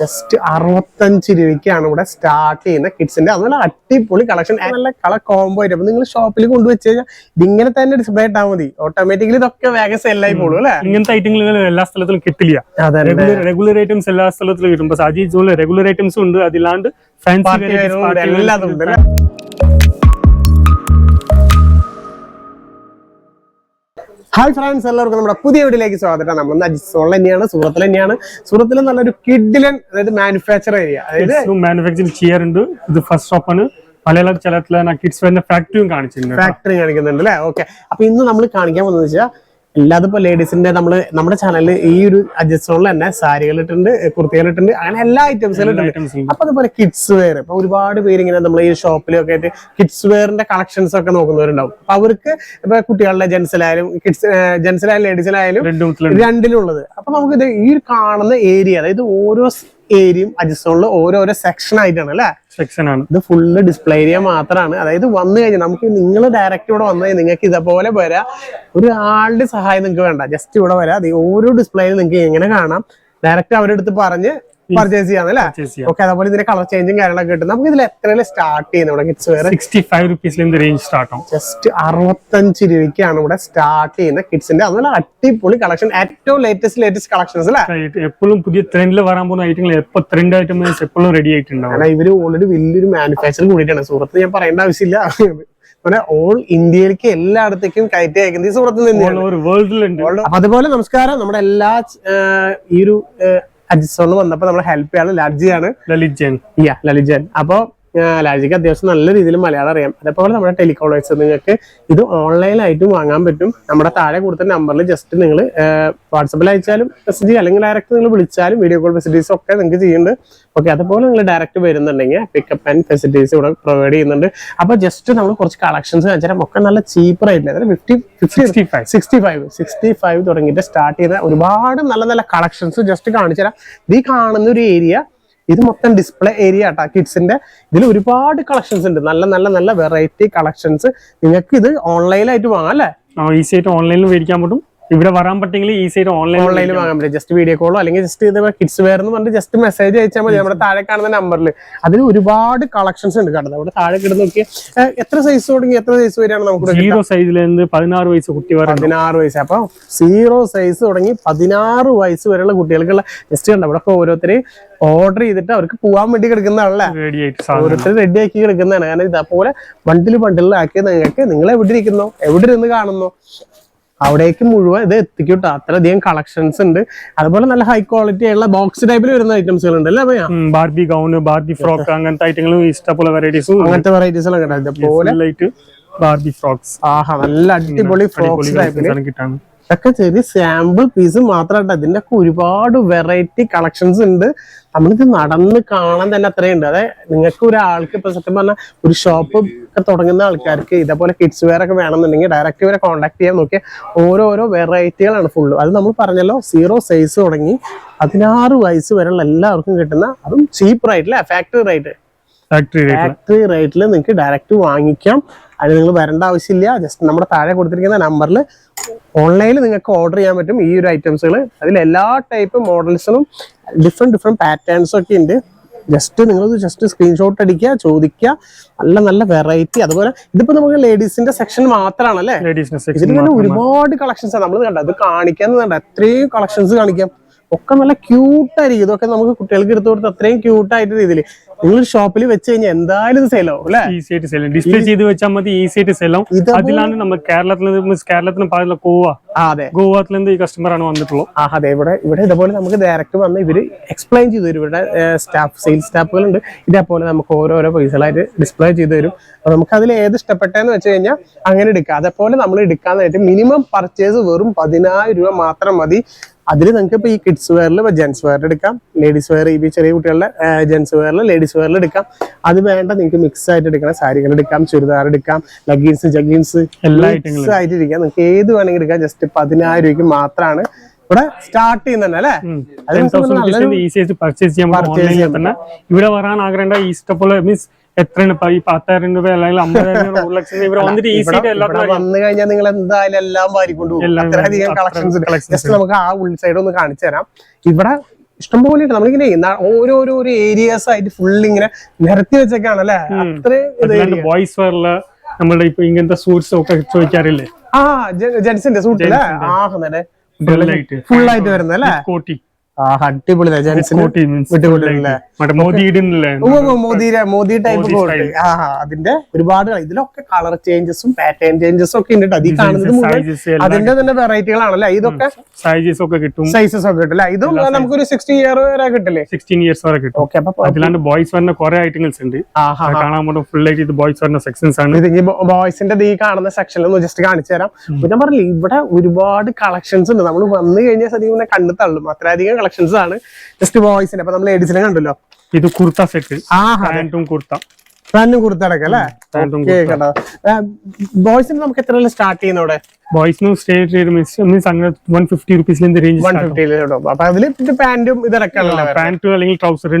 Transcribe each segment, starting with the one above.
Just 65 രൂപയ്ക്കാണ് ഇവിടെ start ചെയ്യുന്ന കിഡ്സിന്റെ. അതുപോലെ അടിപൊളി കളക്ഷൻ, നല്ല കളർ കോംബോ ആയിട്ട്. അപ്പൊ നിങ്ങൾ ഷോപ്പിൽ കൊണ്ടുവച്ച് കഴിഞ്ഞാൽ ഇതിങ്ങനെ തന്നെ ഡിസ്പ്ലേ ഇട്ടാൽ മതി, ഓട്ടോമാറ്റിക്കലി ഇതൊക്കെ വേഗം സെല്ലായി പോകും അല്ലെ. ഇങ്ങനത്തെ ഐറ്റങ്ങൾ എല്ലാ സ്ഥലത്തിലും കിട്ടില്ല. റെഗുലർ ഐറ്റംസ് എല്ലാ സ്ഥലത്തിലും കിട്ടും. പക്ഷെ അജി ജോലി റെഗുലർ ഐറ്റംസും ഉണ്ട്, അതിലാണ്ട് ഫാൻസി എല്ലാതും ഉണ്ട്. ഹായ് ഫ്രണ്ട്സ്, എല്ലാവർക്കും നമ്മുടെ പുതിയ വീഡിയോയിലേക്ക് സ്വാഗതം. നമ്മൾ അജിസോണിൽ തന്നെയാണ്, സൂറത്തിൽ തന്നെയാണ്. സൂറത്തിൽ നല്ലൊരു കിഡിലൻ, അതായത് മാനുഫാക്ചർ ഏരിയ, അതായത് മാനുഫാക്ചറിംഗ് ചെയ്യാറുണ്ട്. ഇത് ഫസ്റ്റ് ഷോപ്പാണ്. മലയാള ചലത്തിലെ കിഡ്സ് വെയറിന്റെ ഫാക്ടറിയും കാണിച്ചിട്ടുണ്ട്, ഫാക്ടറി കാണിക്കുന്നുണ്ട് അല്ലേ. ഓക്കെ, അപ്പൊ ഇന്ന് നമ്മൾ കാണിക്കാൻ പോകുന്നത് വെച്ചാൽ എല്ലാതും ഇപ്പൊ ലേഡീസിന്റെ നമ്മുടെ ചാനലിൽ ഈ ഒരു അജിസോണിൽ തന്നെ സാരികൾ ഇട്ടുണ്ട്, കുർത്തികൾ ഇട്ടുണ്ട്, അങ്ങനെ എല്ലാ ഐറ്റംസുകളും ഇട്ടുണ്ട്. അപ്പൊ അതുപോലെ കിഡ്സ് വെയർ, ഇപ്പൊ ഒരുപാട് പേര് ഇങ്ങനെ നമ്മൾ ഈ ഷോപ്പിലൊക്കെ ആയിട്ട് കിഡ്സ് വെയറിന്റെ കളക്ഷൻസ് ഒക്കെ നോക്കുന്നവരുണ്ടാവും. അപ്പൊ അവർക്ക് ഇപ്പൊ കുട്ടികളുടെ ജെന്റ്സിലായാലും ജെന്റ്സിലായാലും ലേഡീസിലായാലും രണ്ടിലുള്ളത്. അപ്പൊ നമുക്ക് ഇത് ഈ കാണുന്ന ഏരിയ, അതായത് ഓരോ ഏരിയയും അജിസോണിൽ ഓരോരോ സെക്ഷൻ ആയിട്ടാണ് അല്ലെ. സെക്ഷനാണ് ഇത് ഫുള്ള് ഡിസ്പ്ലേ ഏരിയ മാത്രമാണ്. അതായത് വന്നു കഴിഞ്ഞാൽ നമുക്ക് നിങ്ങൾ ഡയറക്റ്റ് ഇവിടെ വന്നു കഴിഞ്ഞാൽ നിങ്ങൾക്ക് ഇതേപോലെ വരാം, ഒരു ആളുടെ സഹായം നിങ്ങൾക്ക് വേണ്ട, ജസ്റ്റ് ഇവിടെ വരാം. ഓരോ ഡിസ്പ്ലേയിലും നിങ്ങൾക്ക് എങ്ങനെ കാണാം, ഡയറക്റ്റ് അവരുടെ അടുത്ത് പറഞ്ഞ് പർച്ചേസ് ചെയ്യാന്നല്ലേ. ഓക്കെ, അതുപോലെ ഇതിന്റെ കളർ ചേഞ്ചും കാര്യങ്ങളൊക്കെ കിട്ടും. നമുക്ക് ഇതിൽ എത്രയില് സ്റ്റാർട്ട് ചെയ്യുന്നത് ഇവിടെ കിഡ്സ് വെയർ? 65 രൂപീസിൽ റേഞ്ച് സ്റ്റാർട്ട് ആവും. ജസ്റ്റ് 65 രൂപയ്ക്കാണ് ഇവിടെ സ്റ്റാർട്ട് ചെയ്യുന്ന കിഡ്സിന്റെ. അതുപോലെ അടിപൊളി കളക്ഷൻ, ഏറ്റവും ലേറ്റസ്റ്റ് കളക്ഷൻസ് അല്ലേ. എപ്പോഴും പുതിയ ട്രെൻഡിൽ വരാൻ പോകുന്ന ഐറ്റങ്ങൾ എപ്പോൾ ട്രെൻഡ് ഐറ്റംസ് എപ്പോഴും റെഡി ആയിട്ടുണ്ടാവും. കാരണം ഇവര് ഓൾറെഡി വലിയൊരു മാനുഫാക്ചർ കൂടിയിട്ടാണ്. സൂറത്ത് ഞാൻ പറയേണ്ട ആവശ്യമില്ല, ഓൾ ഇന്ത്യയിലേക്ക് എല്ലായിടത്തേക്കും കയറ്റി അയക്കുന്നത് ഈ സൂറത്തിൽ തന്നെയാണ്. അപ്പൊ അതുപോലെ നമസ്കാരം, നമ്മുടെ എല്ലാ ഈ ഒരു അജിസോണിൽ വന്നപ്പോ നമ്മളെ ഹെൽപ്പ് ചെയ്യാൻ ലജിയാണ്, ലലിജൻ. അപ്പൊ ലാജിക്ക് അത്യാവശ്യം നല്ല രീതിയിൽ മലയാളം അറിയാം. അതേപോലെ നമ്മുടെ ടെലികോളേഴ്സ് നിങ്ങൾക്ക് ഇത് ഓൺലൈനായിട്ടും വാങ്ങാൻ പറ്റും. നമ്മുടെ താഴെ കൊടുത്ത നമ്പറിൽ ജസ്റ്റ് നിങ്ങൾ വാട്സപ്പിൽ അയച്ചാലും മെസ്സേജ്, അല്ലെങ്കിൽ ഡയറക്റ്റ് നിങ്ങൾ വിളിച്ചാലും വീഡിയോ കോൾ ഫെസിലിറ്റീസ് ഒക്കെ നിങ്ങൾക്ക് ചെയ്യുന്നുണ്ട്. ഓക്കെ, അതുപോലെ നിങ്ങൾ ഡയറക്റ്റ് വരുന്നുണ്ടെങ്കിൽ പിക്കപ്പ് ആൻഡ് ഫെസിലിറ്റീസ് ഇവിടെ പ്രൊവൈഡ് ചെയ്യുന്നുണ്ട്. അപ്പൊ ജസ്റ്റ് നമ്മൾ കുറച്ച് കളക്ഷൻസ് കാണിച്ചാൽ ഒക്കെ നല്ല ചീപ്പ് റേറ്റിൽ, അതായത് 65 തുടങ്ങിയിട്ട് സ്റ്റാർട്ട് ചെയ്ത ഒരുപാട് നല്ല നല്ല കളക്ഷൻസ് ജസ്റ്റ് കാണിച്ചു തരാം. ഈ കാണുന്ന ഒരു ഏരിയ, ഇത് മൊത്തം ഡിസ്പ്ലേ ഏരിയ ആട്ടാ കിഡ്സിന്റെ. ഇതിൽ ഒരുപാട് കളക്ഷൻസ് ഉണ്ട്, നല്ല നല്ല നല്ല വെറൈറ്റി കളക്ഷൻസ്. നിങ്ങൾക്ക് ഇത് ഓൺലൈനായിട്ട് വാങ്ങാം അല്ലേ. ഈസി ആയിട്ട് ഓൺലൈനിൽ മേടിക്കാൻ പറ്റും. ഇവിടെ വരാൻ പറ്റെങ്കിൽ ഈസി ആയിട്ട് ഓൺലൈനിൽ വാങ്ങാൻ പറ്റും. ജസ്റ്റ് വീഡിയോ കോളോ അല്ലെങ്കിൽ ജസ്റ്റ് ഇതേപോലെ കിഡ്സ് വെയർ എന്ന് പറഞ്ഞിട്ട് ജസ്റ്റ് മെസ്സേജ് അയച്ചാൽ മതി നമ്മുടെ താഴെ കാണുന്ന നമ്പറിൽ. അതിൽ ഒരുപാട് കളക്ഷൻസ് ഉണ്ട് കേട്ടോ. അവിടെ താഴെ കിടന്ന് നോക്കിയാൽ എത്ര സൈസ് തുടങ്ങി എത്ര സൈസ് വരെയാണ് നമുക്ക്? 0 സൈസിൽ 16 വയസ്സ് കുട്ടി 16 വയസ്സ്. അപ്പൊ 0 സൈസ് തുടങ്ങി 16 വയസ്സ് വരെയുള്ള കുട്ടികൾക്കുള്ള ജസ്റ്റ് കണ്ട ഇവിടെ ഓരോരുത്തര് ഓർഡർ ചെയ്തിട്ട് അവർക്ക് പോകാൻ വേണ്ടി കിടക്കുന്നതാണല്ലേ. ഓരോരുത്തർ റെഡി ആക്കി കിടക്കുന്നതാണ്. കാരണം ഇതേപോലെ ബണ്ടിലാക്കി നിങ്ങൾക്ക് നിങ്ങൾ എവിടെ ഇരിക്കുന്നോ, എവിടെ ഇരുന്ന് കാണുന്നോ അവിടേക്ക് മുഴുവൻ ഇത് എത്തിക്കൂട്ടോ. അത്രയധികം കളക്ഷൻസ് ഉണ്ട്. അതുപോലെ നല്ല ഹൈ ക്വാളിറ്റി ആയിട്ടുള്ള ബോക്സ് ടൈപ്പിൽ വരുന്ന ഐറ്റംസുകൾ ഉണ്ട് അല്ലേ. ബാർബി ഗൗൺ, ബാർബി ഫ്രോക്ക്, അങ്ങനത്തെ ഐറ്റങ്ങളും ഇഷ്ടംപോലെ വെറൈറ്റീസും അങ്ങനത്തെ വെറൈറ്റീസും ഇതുപോലെ ബാർബി ഫ്രോക്സ്. ആഹാ, നല്ല അടിപൊളി ഫ്രോക്സ് ടൈപ്പില് കിട്ടാണ്. ഇതൊക്കെ ചെറിയ സാമ്പിൾ പീസ് മാത്രമായിട്ട് ഇതിന്റെ ഒക്കെ ഒരുപാട് വെറൈറ്റി കളക്ഷൻസ് ഉണ്ട്. നമ്മളിത് നടന്ന് കാണാൻ തന്നെ അത്രയുണ്ട്. അതായത് നിങ്ങൾക്ക് ഒരാൾക്ക് ഇപ്പൊ സത്യം പറഞ്ഞാൽ ഒരു ഷോപ്പ് ഒക്കെ തുടങ്ങുന്ന ആൾക്കാർക്ക് ഇതേപോലെ കിഡ്സ് വെയർ ഒക്കെ വേണമെന്നുണ്ടെങ്കിൽ ഡയറക്റ്റ് ഇവരെ കോൺടാക്ട് ചെയ്യാൻ നോക്കിയാൽ ഓരോരോ വെറൈറ്റികളാണ് ഫുള്ള്. അത് നമ്മൾ പറഞ്ഞല്ലോ 0 സൈസ് തുടങ്ങി 16 വയസ്സ് വരെയുള്ള എല്ലാവർക്കും കിട്ടുന്ന, അതും ചീപ്പ് റേറ്റില്, ഫാക്ടറി റേറ്റിൽ നിങ്ങൾക്ക് ഡയറക്റ്റ് വാങ്ങിക്കാം. അത് നിങ്ങൾ വരേണ്ട ആവശ്യമില്ല. ജസ്റ്റ് നമ്മുടെ താഴെ കൊടുത്തിരിക്കുന്ന നമ്പറിൽ ഓൺലൈനിൽ നിങ്ങൾക്ക് ഓർഡർ ചെയ്യാൻ പറ്റും ഈ ഒരു ഐറ്റംസുകൾ. അതിൽ എല്ലാ ടൈപ്പ് മോഡൽസിനും ഡിഫറെന്റ് പാറ്റേൺസും ഒക്കെ ഉണ്ട്. ജസ്റ്റ് നിങ്ങൾ ജസ്റ്റ് സ്ക്രീൻഷോട്ട് അടിക്കുക, ചോദിക്കുക. നല്ല നല്ല വെറൈറ്റി. അതുപോലെ ഇതിപ്പോ നമുക്ക് ലേഡീസിന്റെ സെക്ഷൻ മാത്രമാണ് അല്ലേ. ഇതിൽ തന്നെ ഒരുപാട് കളക്ഷൻസ് ആണ് നമ്മൾ കണ്ടത്. അത് കാണിക്കാന്ന് കണ്ട എത്രയും കളക്ഷൻസ് കാണിക്കാം. ഒക്കെ നല്ല ക്യൂട്ടായിരിക്കും. ഇതൊക്കെ നമുക്ക് കുട്ടികൾക്ക് എടുത്തു കൊടുത്ത് അത്രയും ക്യൂട്ടായിട്ട് രീതിയിൽ നിങ്ങൾ ഷോപ്പിൽ വെച്ച് കഴിഞ്ഞാൽ എന്തായാലും ഇത് സെയിലാവും അല്ലെ. ഈസി ആയിട്ട് സെയിലും, ഡിസ്പ്ലേ ചെയ്ത് വെച്ചാൽ മതി, ഈസി ആയിട്ട് സെയിലാവും. അതിലാണ് നമ്മൾ കേരളത്തിന് പാടില്ല ഗോവത്തിലെ ഈ കസ്റ്റമർ ആണ് വന്നിട്ടുള്ളൂ. അതെ, ഇവിടെ ഇതേപോലെ നമുക്ക് ഡയറക്റ്റ് വന്ന് ഇവര് എക്സ്പ്ലെയിൻ ചെയ്തു തരും. ഇവിടെ സെയിൽസ് സ്റ്റാഫുകൾ ഉണ്ട്. ഇതേപോലെ നമുക്ക് ഓരോരോ പൈസകളായിട്ട് ഡിസ്പ്ലേ ചെയ്തു തരും. അപ്പൊ നമുക്ക് അതിൽ ഏത് ഇഷ്ടപ്പെട്ടെന്ന് വെച്ച് കഴിഞ്ഞാൽ അങ്ങനെ എടുക്കാം. അതേപോലെ നമ്മൾ എടുക്കാനായിട്ട് മിനിമം പർച്ചേസ് വെറും 10,000 രൂപ മാത്രം മതി. അതിൽ നിങ്ങൾക്ക് ഇപ്പൊ ഈ കിഡ്സ് വെയറിൽ ജെന്റ്സ് വെയർ എടുക്കാം, ലേഡീസ് വെയർ, ഈ ചെറിയ കുട്ടികളുടെ ജെന്റ്സ് വെയറിൽ ലേഡീസ് വെയറിൽ എടുക്കാം. അത് വേണ്ട നിങ്ങൾക്ക് മിക്സ് ആയിട്ട് എടുക്കണം. സാരികൾ എടുക്കാം, ചുരിദാർ എടുക്കാം, ലഗീൻസ്, ജഗീൻസ് എല്ലാം മിക്സ് ആയിട്ട് ഇരിക്കാം. നിങ്ങൾക്ക് ഏത് വേണമെങ്കിൽ എടുക്കാം. ജസ്റ്റ് 10,000 രൂപയ്ക്ക് മാത്രമാണ് ഇവിടെ സ്റ്റാർട്ട് ചെയ്യുന്നുണ്ട് അല്ലെ. ഇവിടെ വരാൻ ആഗ്രഹം ഇഷ്ടംപോലെ മീൻസ് എത്രയാണ് ഈ 10,000 രൂപ അല്ലെങ്കിൽ 50,000 രൂപ, 1,00,000 ഇവിടെ വന്നിട്ട് വന്നു കഴിഞ്ഞാൽ നിങ്ങൾ എന്തായാലും എല്ലാം വാരിക്കൊണ്ടു പോകും. അത്രയധികം കളക്ഷൻസ്. ജസ്റ്റ് നമുക്ക് ആ ഉൾ സൈഡ് ഒന്ന് കാണിച്ചു തരാം. ഇവിടെ ഇഷ്ടംപോലെ ഉണ്ട്. നമ്മളിങ്ങനെ ഓരോരോ ഏരിയാസ് ആയിട്ട് ഫുൾ ഇങ്ങനെ നിരത്തി വെച്ചൊക്കെയാണ് അല്ലെ. അത്രയും ബോയ്സ് വെയറില് നമ്മളുടെ ഇപ്പൊ ഇങ്ങനത്തെ സൂട്ട്സ് ഒക്കെ ചോദിക്കാറില്ലേ? ജെൻസിന്റെ സൂട്ട് അല്ലേ? ഫുൾ ആയിട്ട് വരുന്നത് അല്ലേ? കോട്ടി അടിപൊളി മോദി ടൈപ്പ് കോട്ട്. അതിന്റെ ഒരുപാട് ഇതിലൊക്കെ കളർ ചേഞ്ചസും പാറ്റേൺ ചേഞ്ചസും ഒക്കെ ഉണ്ട്. അതിൽ കാണുന്നത് മുഴുവൻ അതിന്റെ തന്നെ വെറൈറ്റികളാണല്ലേ. ഇതൊക്കെ സൈസസ് ഒക്കെ കിട്ടും, സൈസസ് ഒക്കെ കിട്ടും അല്ലേ? ഇതും നമുക്കൊരു 60 ഇയർ വരെ കിട്ടില്ലേ? 16 ഇയേഴ്സ് വരെ കിട്ടും. ഓക്കെ, അപ്പൊ അതിലാണ്ട് ബോയ്സ് വരുന്ന കുറെ ഐറ്റംസ് ഉണ്ട്. കാണാൻ പോകുമ്പോൾ ഫുൾ ആയിട്ട് ഇത് ബോയ്സ് വരുന്ന സെക്ഷൻസ് ആണ്. ഇത് ബോയ്സിന്റെ ഈ കാണുന്ന സെക്ഷനിൽ ഒന്ന് ജസ്റ്റ് കാണിച്ചു തരാം. ഞാൻ പറഞ്ഞില്ലേ, ഇവിടെ ഒരുപാട് കളക്ഷൻസ് ഉണ്ട്. നമ്മൾ വന്നു കഴിഞ്ഞാൽ സത്യം കണ്ടു തള്ളും, അത്രയധികം കളക്ഷൻസ് ആണ് ജസ്റ്റ് ബോയ്സിന്റെ. അപ്പൊ നമ്മൾ ലേഡീസിനെ കണ്ടല്ലോ. ഇത് കുർത്ത സെറ്റ്, പാന്റും കുർത്ത, പാന്റും കുർത്ത അടക്കം അല്ലേ? ബോയ്സിന് നമുക്ക് എത്ര സ്റ്റാർട്ട് ചെയ്യുന്നവിടെ? ബോയ്സിനും സ്റ്റേറ്റ് മീൻസ് അങ്ങനെ 150 റുപ്പീസിന്റെ റേഞ്ച്. 150. അപ്പൊ അതില് പാന്റും ഇതടക്കമല്ലോ, പാന്റ് അല്ലെങ്കിൽ ട്രൗസർ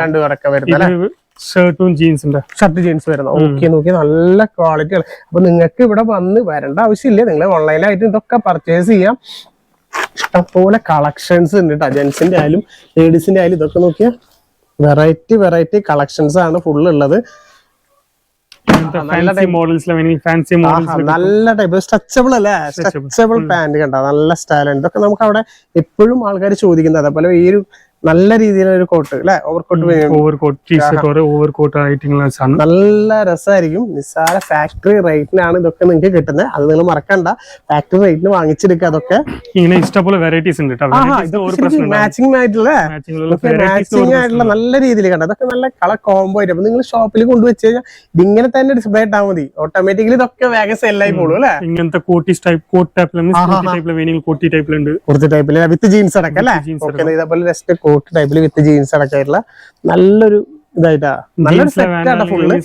രണ്ടും അടക്കം വരുന്നത്. ഷർട്ടും ജീൻസിന്റെ ഷർട്ട് ജീൻസ് വരുന്നത്. ഓക്കെ, നോക്കി നല്ല ക്വാളിറ്റി. അപ്പൊ നിങ്ങൾക്ക് ഇവിടെ വന്ന് വരേണ്ട ആവശ്യമില്ല, നിങ്ങൾ ഓൺലൈനായിട്ട് ഇതൊക്കെ പർച്ചേസ് ചെയ്യാം. ഇഷ്ടംപോലെ കളക്ഷൻസ് ഉണ്ട് കേട്ടോ. ജെന്റ്സിന്റെ ആയാലും ലേഡീസിന്റെ ആയാലും ഇതൊക്കെ നോക്കിയാൽ വെറൈറ്റി കളക്ഷൻസ് ആണ് ഫുൾ ഉള്ളത്. നല്ല ടൈപ്പ് സ്ട്രെച്ചബിൾ അല്ലേ? സ്ട്രെച്ചബിൾ പാന്റ് കണ്ട നല്ല സ്റ്റൈലാണ്. ഇതൊക്കെ നമുക്ക് അവിടെ എപ്പോഴും ആൾക്കാർ ചോദിക്കുന്നത്. അതേപോലെ ഈ ഒരു നല്ല രീതിയിലുള്ള ഒരു കോട്ട് അല്ലെ, നല്ല രസമായിരിക്കും. നിസ്സാര ഫാക്ടറി റേറ്റിനാണ് ഇതൊക്കെ നിങ്ങൾക്ക് കിട്ടുന്നത്. അത് നിങ്ങൾ മറക്കണ്ട, ഫാക്ടറി റേറ്റിന് വാങ്ങിച്ചെടുക്കുക. അതൊക്കെ ഇങ്ങനെ ഇഷ്ടംപോലെ വെറൈറ്റീസ് ഉണ്ട്. മാച്ചിങ് ആയിട്ടുള്ള നല്ല രീതിയിൽ കണ്ട ഇതൊക്കെ നല്ല കളർ കോംബോ ആയിട്ട്. അപ്പൊ നിങ്ങൾ ഷോപ്പിൽ കൊണ്ടുവച്ച് കഴിഞ്ഞാൽ ഇതിങ്ങനെ തന്നെ ഡിസ്പ്ലേ ഇട്ടാൽ മതി, ഓട്ടോമാറ്റിക്കലി ഇതൊക്കെ വേഗം സെല്ലായി പോകും അല്ലെ. ഇങ്ങനത്തെ കോട്ടി ടൈപ്പിലുണ്ട്, കുർത്തി ടൈപ്പില് വിത്ത് ജീൻസ് അടക്കം അല്ലെ. ഇതേപോലെ ജസ്റ്റ് കോട്ട് ടൈപ്പില് വിത്ത് ജീൻസ് അടക്കമായിട്ടുള്ള നല്ലൊരു ഇതായിട്ടാ, നല്ലൊരു സെറ്റാണ് ഫുള്ള്.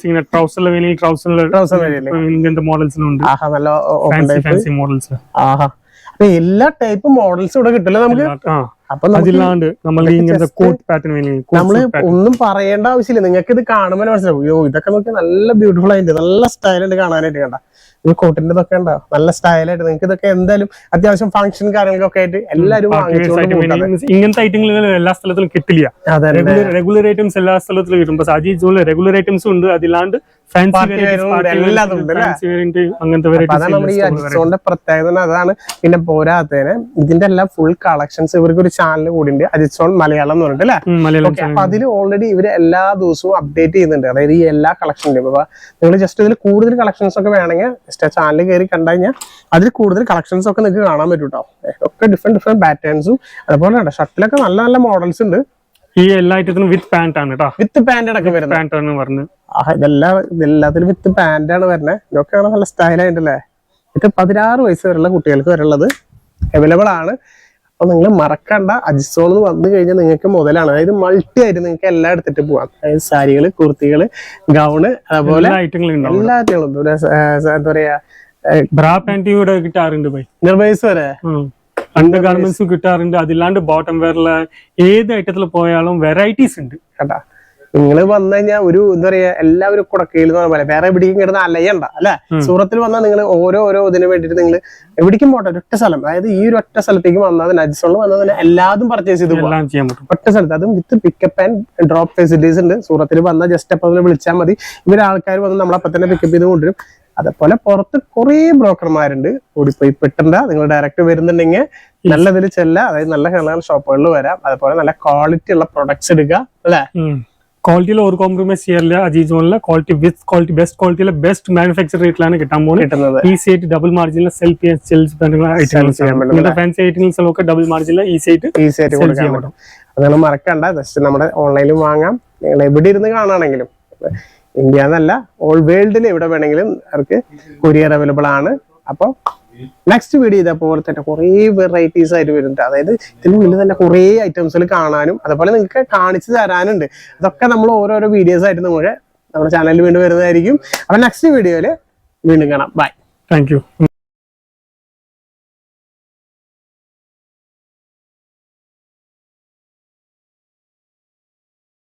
അപ്പൊ എല്ലാ ടൈപ്പ് മോഡൽസും ഇവിടെ കിട്ടില്ല നമുക്ക്. അപ്പൊ നമ്മള് ഒന്നും പറയേണ്ട ആവശ്യമില്ല, നിങ്ങൾക്ക് ഇത് കാണുമ്പോൾ മനസ്സിലാവും. അയ്യോ ഇതൊക്കെ നോക്കി നല്ല ബ്യൂട്ടിഫുൾ ആയിട്ട് നല്ല സ്റ്റൈലുണ്ട് കാണാനായിട്ട്. കണ്ട ഈ കോട്ടിന്റെ ഇതൊക്കെ ഉണ്ടോ നല്ല സ്റ്റൈലായിട്ട്. നിങ്ങൾക്ക് ഇതൊക്കെ എന്തായാലും അത്യാവശ്യം ഫംഗ്ഷൻ കാര്യങ്ങളൊക്കെ ആയിട്ട് എല്ലാവരും ഇങ്ങനത്തെ ഐറ്റങ്ങൾ എല്ലാ സ്ഥലത്തിലും കിട്ടില്ല. റെഗുലർ ഐറ്റംസ് എല്ലാ സ്ഥലത്തിലും കിട്ടും. പക്ഷെ അജീസ് റെഗുലർ ഐറ്റംസും ഉണ്ട്, അതിലാണ്ട് പ്രത്യേകത അതാണ്. പിന്നെ പോരാത്തതിന് ഇതിന്റെ എല്ലാം ഫുൾ കളക്ഷൻസ് ഇവർക്ക് ഒരു ചാനൽ കൂടി ഉണ്ട്, അജിസോൺ മലയാളം എന്ന് പറഞ്ഞിട്ട് അല്ലെ. അപ്പൊ അതിൽ ഓൾറെഡി ഇവര് എല്ലാ ദിവസവും അപ്ഡേറ്റ് ചെയ്യുന്നുണ്ട്, അതായത് ഈ എല്ലാ കളക്ഷനും. അപ്പൊ നിങ്ങൾ ജസ്റ്റ് ഇതിൽ കൂടുതൽ കളക്ഷൻസ് ഒക്കെ വേണമെങ്കിൽ ജസ്റ്റ് ആ ചാനൽ കയറി കണ്ടു കഴിഞ്ഞാൽ അതിൽ കൂടുതൽ കളക്ഷൻസ് ഒക്കെ നിങ്ങൾക്ക് കാണാൻ പറ്റും കേട്ടോ. ഒക്കെ ഡിഫറെന്റ് പാറ്റേൺസും അതുപോലെ ഷർട്ടിലൊക്കെ നല്ല നല്ല മോഡൽസ് ഉണ്ട്. ഈ എല്ലാ ഐറ്റത്തിനും വിത്ത് പാന്റ് ആണ് കേട്ടോ, വിത്ത് പാന്റ് അടക്കം വരുന്നത്. ഇതെല്ലാത്തിലും വിത്ത് പാന്റ് ആണ് വരുന്നത്. ഇതൊക്കെയാണ് നല്ല സ്റ്റൈലായിട്ടല്ലേ. ഇത് 16 വയസ്സ് വരെയുള്ള കുട്ടികൾക്ക് വരെയുള്ളത് അവൈലബിൾ ആണ്. അപ്പൊ നിങ്ങൾ മറക്കണ്ട, അജിസോൺ വന്നു കഴിഞ്ഞാൽ നിങ്ങൾക്ക് മുതലാണ്. അതായത് മൾട്ടി ആയിട്ട് നിങ്ങൾക്ക് എല്ലാം എടുത്തിട്ട് പോവാം. അതായത് സാരികള്, കുർത്തികള്, ഗൗണ്, അതുപോലെ എല്ലാ ഐറ്റങ്ങളും എന്താ പറയാ ബ്രാ പാന്റ് ഇവിടെ കിട്ടാറുണ്ട്. നിർവൈസ് വരെ അണ്ടർ ഗാർമെന്റ്സും കിട്ടാറുണ്ട്. അതില്ലാണ്ട് ബോട്ടം വെയറില് ഏത് ഐറ്റത്തിൽ പോയാലും വെറൈറ്റീസ് ഉണ്ട് കേട്ടാ. നിങ്ങൾ വന്നു കഴിഞ്ഞാൽ ഒരു എന്താ പറയാ എല്ലാവരും കുടക്കയിൽ എന്ന് പറഞ്ഞ പോലെ വേറെ എവിടേക്കും കിടന്ന് അലയണ്ട അല്ലെ. സൂറത്തിൽ വന്നാൽ നിങ്ങൾ ഓരോ ഇതിന് വേണ്ടിയിട്ട് നിങ്ങൾ എവിടേക്കും പോട്ടെ, ഒറ്റ സ്ഥലം. അതായത് ഈ ഒരു ഒറ്റ സ്ഥലത്തേക്ക് വന്നാൽ അജിസോണിൽ വന്നാൽ എല്ലാതും പർച്ചേസ് ചെയ്ത് പോകാൻ ഒറ്റ സ്ഥലത്ത്. അതും വിത്ത് പിക്കപ്പ് ആൻഡ് ഡ്രോപ്പ് ഫെസിലിറ്റീസ് ഉണ്ട്. സൂറത്തിൽ വന്നാൽ ജസ്റ്റ് അപ്പൊ വിളിച്ചാൽ മതി. ഇവര് ആൾക്കാർ വന്ന് നമ്മളപ്പം തന്നെ പിക്കപ്പ് ചെയ്ത് കൊണ്ടുവരും. അതേപോലെ പുറത്ത് കുറെ ബ്രോക്കർമാരുണ്ട്, ഓടിപ്പോയി പെട്ടണ്ട. നിങ്ങൾ ഡയറക്റ്റ് വരുന്നുണ്ടെങ്കിൽ നല്ലതിൽ ചെല്ല, അതായത് നല്ല നല്ല ഷോപ്പുകളിൽ വരാം. അതുപോലെ നല്ല ക്വാളിറ്റി ഉള്ള പ്രൊഡക്ട്സ് എടുക്കുക അല്ലെ. ക്വാളിറ്റിയിൽ ഒരു കോംപ്രമൈസ് ചെയ്യാറില്ല അജീസോണിലെ. ക്വാളിറ്റി വിത്ത് ക്വാളിറ്റി ബെസ്റ്റ് ക്വാളിറ്റിയിലെ ബെസ്റ്റ് മാനുഫാക്ചർ റേറ്റിലാണ് കിട്ടാൻ പോകുന്നത്. ഈസി ആയിട്ട് ഡബിൾ മാർജിനിലെ ഫാൻസി ഐറ്റംസ് ഒക്കെ ഡബിൾ മാർജിനിലെ ഈസി ആയിട്ട് കൊടുക്കാൻ പറ്റും. അതാണ് മറക്കണ്ട. ജസ്റ്റ് നമ്മുടെ ഓൺലൈനിൽ വാങ്ങാം. നിങ്ങൾ എവിടെ ഇരുന്ന് കാണുകയാണെങ്കിലും, ഇന്ത്യ എന്നല്ല ഓൾ വേൾഡിൽ എവിടെ വേണമെങ്കിലും അവർക്ക് കൊറിയർ അവൈലബിൾ ആണ്. അപ്പൊ നെക്സ്റ്റ് വീഡിയോ ഇതേപോലെ തന്നെ കുറെ വെറൈറ്റീസ് ആയിട്ട് വരുന്നുണ്ട്. അതായത് ഇതിനുള്ളിൽ തന്നെ കുറെ ഐറ്റംസിൽ കാണാനും അതുപോലെ നിങ്ങൾക്ക് കാണിച്ചു തരാനുണ്ട്. അതൊക്കെ നമ്മൾ ഓരോരോ വീഡിയോസ് ആയിട്ട് നമ്മുടെ ചാനലിൽ വീണ്ടും വരുന്നതായിരിക്കും. അപ്പൊ നെക്സ്റ്റ് വീഡിയോയില് വീണ്ടും കാണാം. ബൈ. Thank you.